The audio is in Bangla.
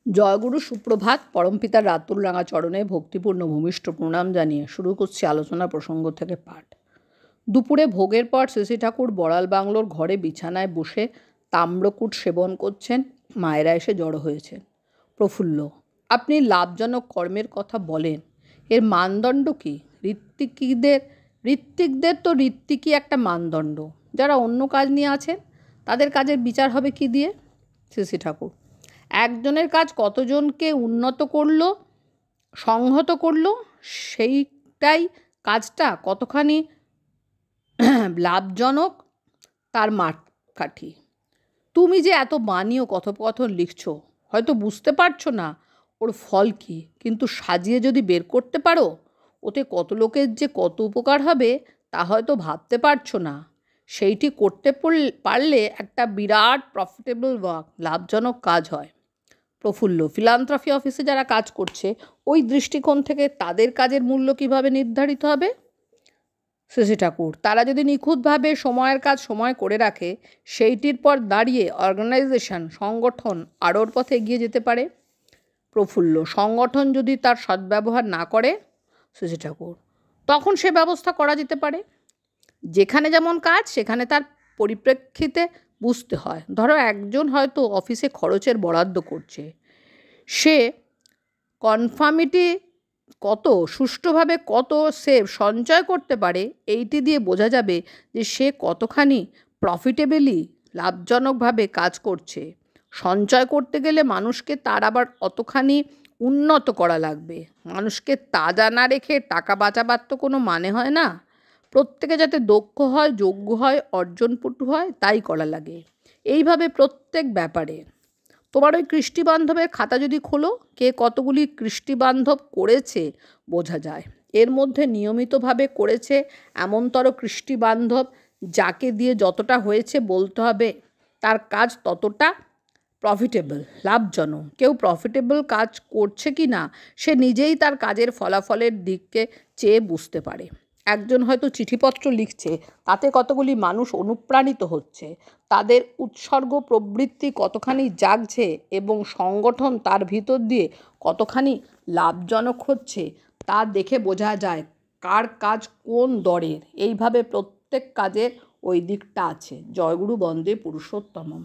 জয়গুরু সুপ্রভাত। পরমপিতার রাতুল রাঙা চরণে ভক্তিপূর্ণ ভূমিষ্ঠ প্রণাম জানিয়ে শুরু করছি আলোচনা প্রসঙ্গ থেকে পাঠ। দুপুরে ভোগের পর শ্রী ঠাকুর বড়াল বাংলোর ঘরে বিছানায় বসে তাম্রকূট সেবন করছেন। মায়েরা এসে জড়ো হয়েছেন। প্রফুল্ল: আপনি লাভজনক কর্মের কথা বলেন, এর মানদণ্ড কী? ঋত্বিকদের তো ঋত্বিকই একটা মানদণ্ড। যারা অন্য কাজ নিয়ে আছেন তাদের কাজের বিচার হবে কি দিয়ে? শ্রী ঠাকুর: একজনের কাজ কতজনকে উন্নত করলো, সংহত করলো, সেইটাই কাজটা কতখানি লাভজনক তার মাপকাঠি। তুমি যে এত বাণীয় কথোপকথন লিখছো, হয়তো বুঝতে পারছো না ওর ফল কী, কিন্তু সাজিয়ে যদি বের করতে পারো ওতে কত লোকের যে কত উপকার হবে তা হয়তো ভাবতে পারছো না। সেইটি করতে পারলে একটা বিরাট প্রফিটেবল ওয়ার্ক, লাভজনক কাজ হয়। প্রফুল্ল: ফিলান্থ্রফি অফিসে যারা কাজ করছে ওই দৃষ্টিকোণ থেকে তাদের কাজের মূল্য কিভাবে নির্ধারিত হবে? শ্রী ঠাকুর: তারা যদি নিখুঁতভাবে সময়ের কাজ সময় করে রাখে, সেইটির পর দাঁড়িয়ে অর্গানাইজেশন, সংগঠন আরোর পথে এগিয়ে যেতে পারে। প্রফুল্ল: সংগঠন যদি তার সদ্ব্যবহার না করে? শ্রী ঠাকুর: তখন সে ব্যবস্থা করা যেতে পারে। যেখানে যেমন কাজ সেখানে তার পরিপ্রেক্ষিতে বুঝতে হয়। ধরো একজন হয়তো অফিসে খরচের বরাদ্দ করছে, সে কনফার্মিটি কত, সুষ্ঠুভাবে কত সে সঞ্চয় করতে পারে, এইটি দিয়ে বোঝা যাবে যে সে কতখানি প্রফিটেবলি, লাভজনকভাবে কাজ করছে। সঞ্চয় করতে গেলে মানুষকে তার আবার অতখানি উন্নত করা লাগবে। মানুষকে তাজা না রেখে টাকা বাঁচাবার তো কোনো মানে হয় না। প্রত্যেকে যাতে দক্ষ হয়, যোগ্য হয়, অর্জনপটু হয়, তাই করা লাগে। এইভাবে প্রত্যেক ব্যাপারে। তোমার ওই কৃষ্টিবান্ধবের খাতা যদি খোলো, কে কতগুলি কৃষ্টিবান্ধব করেছে বোঝা যায়। এর মধ্যে নিয়মিতভাবে করেছে এমনতর কৃষ্টিবান্ধব যাকে দিয়ে যতটা হয়েছে বলতে হবে তার কাজ ততটা প্রফিটেবল, লাভজনক। কেউ প্রফিটেবল কাজ করছে কি না সে নিজেই তার কাজের ফলাফলের দিককে চেয়ে বুঝতে পারে। একজন হয়তো চিঠিপত্র লিখছে, তাতে কতগুলি মানুষ অনুপ্রাণিত হচ্ছে, তাদের উৎসর্গ প্রবৃত্তি কতখানি জাগছে এবং সংগঠন তার ভিতর দিয়ে কতখানি লাভজনক হচ্ছে তা দেখে বোঝা যায় কার কাজ কোন দরের। এইভাবে প্রত্যেক কাজের ওই দিকটা আছে। জয়গুরু বন্দে পুরুষোত্তমম।